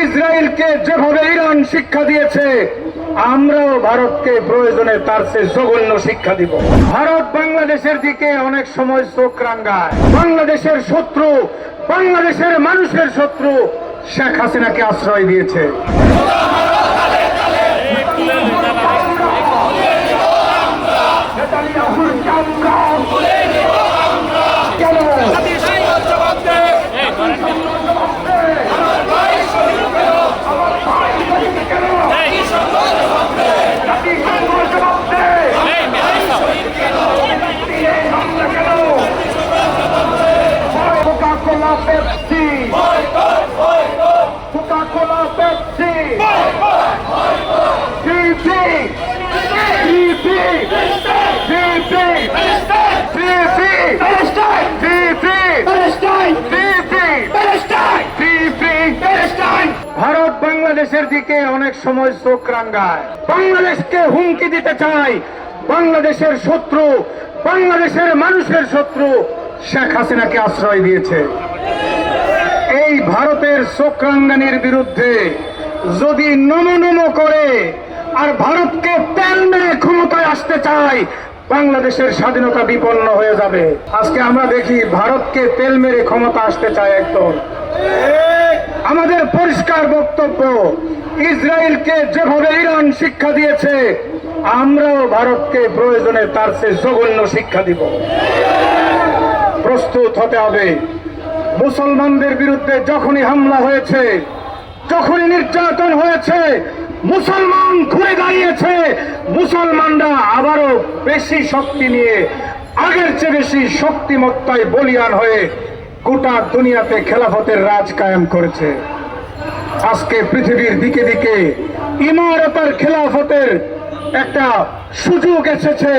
ইসরায়েলকে যেভাবে ইরান শিক্ষা দিয়েছে, আমরাও ভারতকে প্রয়োজনে তার চেয়ে জঘন্য শিক্ষা দিব। ভারত বাংলাদেশের দিকে অনেক সময় চোখ রাঙায়। বাংলাদেশের শত্রু, বাংলাদেশের মানুষের শত্রু শেখ হাসিনাকে আশ্রয় দিয়েছে। ভারত বাংলাদেশের দিকে অনেক সময় চোখ রাঙায়। বাংলাদেশকে হুমকি দিতে চায়। বাংলাদেশের শত্রু, বাংলাদেশের মানুষের শত্রু শেখ হাসিনাকে আশ্রয় দিয়েছে। এই ভারতের চোখ রাঙানির বিরুদ্ধে যদি নমো করে আর ভারতকে তেল মেরে ক্ষমতায় আসতে চায়, বাংলাদেশের স্বাধীনতা বিপন্ন হয়ে যাবে। আজকে আমরা দেখি ভারতকে তেল মেরে ক্ষমতা আসতে চায় একদল। আমাদের পরিষ্কার বক্তব্য, ইসরায়েলকে যেভাবে ইরান শিক্ষা দিয়েছে, আমরাও ভারতকে প্রয়োজনে তার চেয়ে জঘন্য শিক্ষা দিব। প্রস্তুত হতে হবে। মুসলমানদের বিরুদ্ধে যখনই হামলা হয়েছে, যখনই নির্যাতন হয়েছে, মুসলমান ঘুরে দাঁড়িয়েছে। মুসলমানরা আবারও বেশি শক্তি নিয়ে, আগের চেয়ে বেশি শক্তিমত্তায় বলিয়ান হয়ে গোটা দুনিয়াতে খেলাফতের রাজ কায়েম করেছে। আজকে পৃথিবীর দিকে দিকে ইমারতের খেলাফতের একটা সুযোগ এসেছে।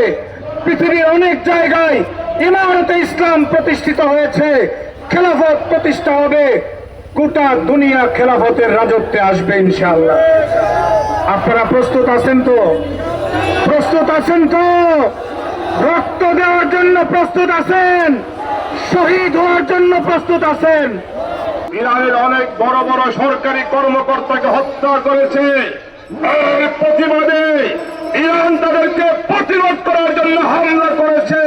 পৃথিবীর অনেক জায়গায় ইমারতে ইসলাম প্রতিষ্ঠিত হয়েছে, খেলাফত প্রতিষ্ঠা হবে। গোটা দুনিয়া খেলাফতের রাজত্বে আসবে ইনশাআল্লাহ। আপনারা প্রস্তুত আছেন তো? প্রস্তুত আছেন তো? রক্ত দেওয়ার জন্য প্রস্তুত আছেন? শহীদ হওয়ার জন্য প্রস্তুত আছেন? ইরানের অনেক বড় বড় সরকারি কর্মকর্তাকে হত্যা করেছে। এর প্রতিবাদে ইরান তাদেরকে প্রতিরোধ করার জন্য হামলা করেছে।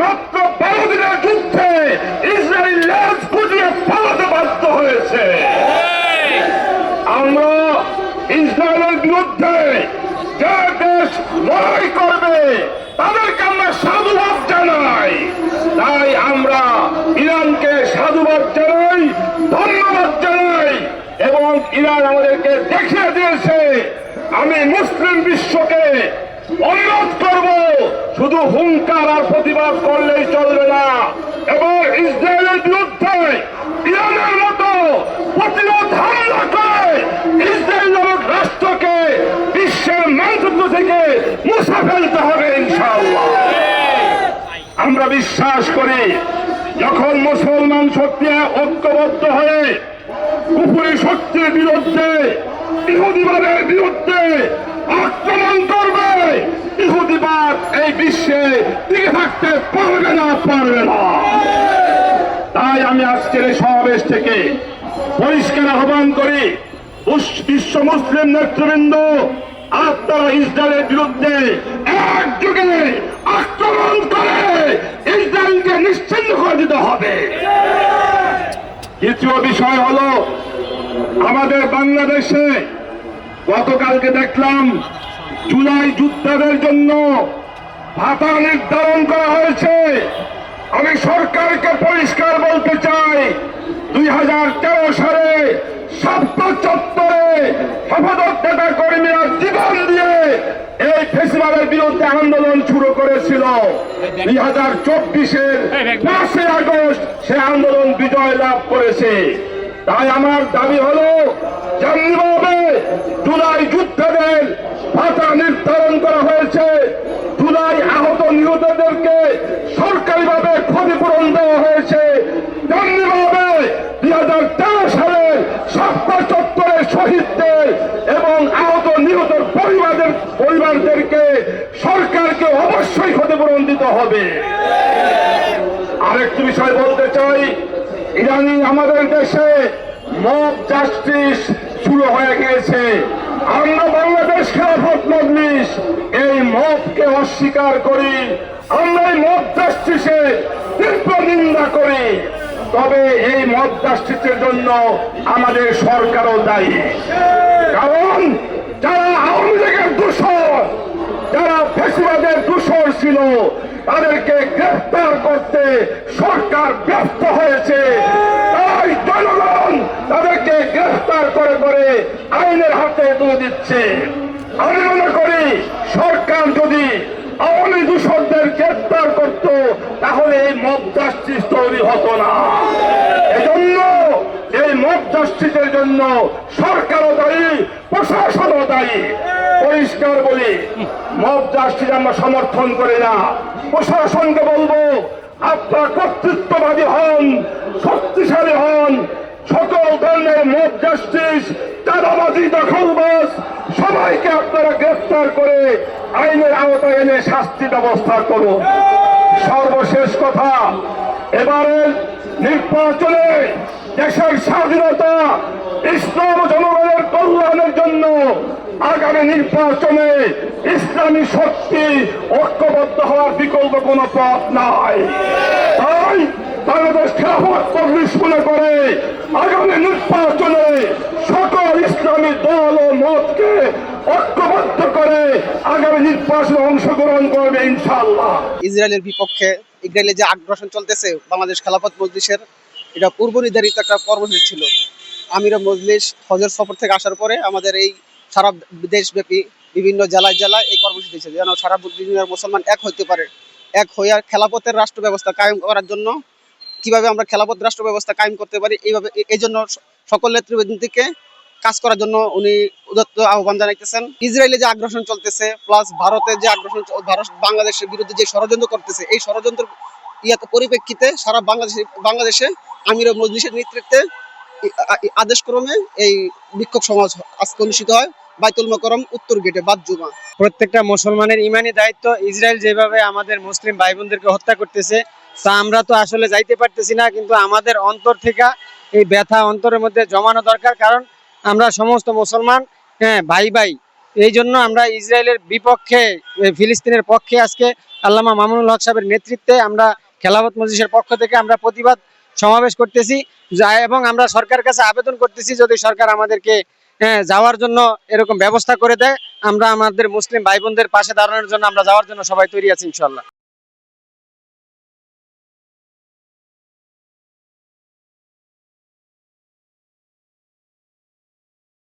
মাত্র 12 দিনের যুদ্ধে ইসরায়েল লেজ গুটিয়ে পালাতে বাধ্য হয়েছে। আমরা ইসরায়েলের বিরুদ্ধে যে দেশ লড়াই করবে তাদেরকে আমরা সাধুবাদ জানাই। তাই আমরা ইরানকে সাধুবাদ জানাই, ধন্যবাদ জানাই। এবং ইরান আমাদেরকে দেখিয়ে দিয়েছে। আমি মুসলিম বিশ্বকে অনুরোধ করব, শুধু হুঙ্কার আর প্রতিবাদ করলেই চলবে না, এবং ইসরায়েলের বিরুদ্ধে ইরানের মতো প্রতিরোধ হামলা করে ইসরায়েল নামক রাষ্ট্রকে বিশ্বের মানচিত্র থেকে মুছে ফেলতে হবে ইনশাআল্লাহ। আমরা বিশ্বাস করি, যখন মুসলমান শক্তি ঐক্যবদ্ধ হয়ে কুফরি শক্তির বিরুদ্ধে, ইহুদিবাদের বিরুদ্ধে আক্রমণ করবে, ইহুদিবাদ এই বিশ্বে টিকে থাকতে পারবে না। তাই আমি আজকের এই সমাবেশ থেকে পরিষ্কার আহ্বান করি, বিশ্ব মুসলিম নেতৃবৃন্দ, আপনারা ইসরায়েলের বিরুদ্ধে একযোগে আক্রমণ করে ইসরায়েলকে নিশ্চিহ্ন করে দিতে হবে। দ্বিতীয় বিষয় হলো, আমাদের বাংলাদেশে গতকালকে দেখলাম জুলাই যোদ্ধাদের জন্য ভাতা নির্ধারণ করা হয়েছে। আমি সরকারকে পরিষ্কার বলতে চাই, 2013 সালে শাপলা চত্বরে হেফাজত নেতা কর্মীরা জীবন দিয়ে এই ফেসিবাদের বিরুদ্ধে আন্দোলন শুরু করেছিল। 2024-এর 5 আগস্ট সে আন্দোলন বিজয় লাভ করেছে। তাই আমার দাবি হলো, যেমনিভাবে জুলাই যোদ্ধাদের ভাতা নির্ধারণ করা হয়েছে, জুলাই আহত নিহতদেরকে সরকারিভাবে ক্ষতিপূরণ দেওয়া হয়েছে, তেমনিভাবে 2013 সালের শাপলা চত্বরের শহীদদের এবং আহত নিহত পরিবারদেরকে সরকারকে অবশ্যই ক্ষতিপূরণ দিতে হবে। আরেকটি বিষয় বলতে চাই, ইদানিং আমাদের দেশে মব জাস্টিস শুরু হয়ে গিয়েছে। আমরা বাংলাদেশ খেলাফত মজলিস এই মতকে অস্বীকার করি, আমরা এই মত জাস্টিসে তীব্র নিন্দা করি। তবে এই মত জাস্টিসের জন্য আমাদের সরকারও দায়ী, কারণ যারা আওয়ামী লীগের দূষর, যারা ফ্যাসিবাদের দূষর ছিল, তাদেরকে গ্রেফতার করতে সরকার ব্যর্থ হয়েছে। তাই জনগণ তাদেরকে গ্রেফতার করে করে আইনের হাতে তুলে দিচ্ছে। আমি মনে করি সরকার যদি আওয়ামী দূষরদের গ্রেফতার করত, তাহলে এই মব জাস্টিস তৈরি হতো না। এজন্য এই মব জাস্টিসের জন্য সরকারও দায়ী, প্রশাসনও দায়ী। পরিষ্কার বলি, মব জাস্টিস আমরা সমর্থন করি না। প্রশাসনকে বলবো, আপনারা কর্তৃত্ববাদী হন, শক্তিশালী হন, সকল ধরনের মব জাস্টিস, চাঁদাবাজি, দখলবাজ সবাইকে আপনারা গ্রেফতার করে আইনের আওতায় এনে শাস্তি ব্যবস্থা করুন। সর্বশেষ কথা, এবারে নির্বাচনে দেশের স্বাধীনতা, ইসলাম জনগণের কল্যাণের জন্য আগামী নির্বাচনে ইসলামী শক্তি ঐক্যবদ্ধ হওয়ার বিকল্প কোনো পথ নাই। তাই বাংলাদেশ খেলাফত মজলিস মনে করে আগামী নির্বাচনে সকল ইসলামী দল ও মতকে ঐক্যবদ্ধ করে আগামী নির্বাচনে অংশগ্রহণ করবে ইনশাআল্লাহ। ইসরায়েলের বিপক্ষে ইসরায়েলে যে আগ্রাসন চলতেছে বাংলাদেশ খেলাফত মজলিসের, এটা পূর্ব নির্ধারিত একটা কর্মসূচি ছিল। আমির মজলিস হজের সফর থেকে আসার পরে আমাদের এই সারা দেশব্যাপী বিভিন্ন জেলায় জেলায় এই কর্মসূচি দিয়েছে, যেন সারা দুনিয়ার মুসলমান এক হইতে পারে। এক হইয়া খেলাফতের রাষ্ট্র ব্যবস্থা কায়েম করার জন্য কিভাবে আমরা খেলাফত রাষ্ট্র ব্যবস্থা কায়েম করতে পারি, এইভাবে এই জন্য সকল নেতৃবৃন্দকে কাজ করার জন্য উনি উদাত্ত আহ্বান জানাইতেছেন। ইসরায়েলে যে আগ্রাসন চলতেছে, প্লাস ভারতের যে আগ্রাসন, ভারত বাংলাদেশের বিরুদ্ধে যে ষড়যন্ত্র করতেছে, এই ষড়যন্ত্র পরিপ্রেক্ষিতে সারা বাংলাদেশে আমির মজলিসের নেতৃত্বে আদেশক্রমে এই বিক্ষোভ সমাজ আজকে অনুষ্ঠিত হয় বাইতুল মোকাররম উত্তর গেটে বাদ জুমা। প্রত্যেকটা মুসলমানের ইমানি দায়িত্ব, ইসরায়েল যেভাবে আমাদের মুসলিম ভাই বোনদেরকে হত্যা করতেছে তা আমরা তো আসলে যাইতে পারতেছি না, কিন্তু আমাদের অন্তর থেকে এই ব্যথা অন্তরের মধ্যে জমানো দরকার। কারণ আমরা সমস্ত মুসলমান ভাই ভাই, এই জন্য আমরা ইসরায়েলের বিপক্ষে, ফিলিস্তিনের পক্ষে আজকে আল্লামা মামুনুল হক সাহেবের নেতৃত্বে আমরা খেলাফত মজলিসের পক্ষ থেকে আমরা প্রতিবাদ সমাবেশ করতেছি এবং আমরা সরকারের কাছে আবেদন করতেছি, যদি সরকার আমাদেরকে যাওয়ার জন্য এরকম ব্যবস্থা করে দেয়, আমরা আমাদের মুসলিম ভাই বোনদের পাশে দাঁড়ানোর জন্য আমরা যাওয়ার জন্য সবাই তৈরি আছি ইনশাআল্লাহ।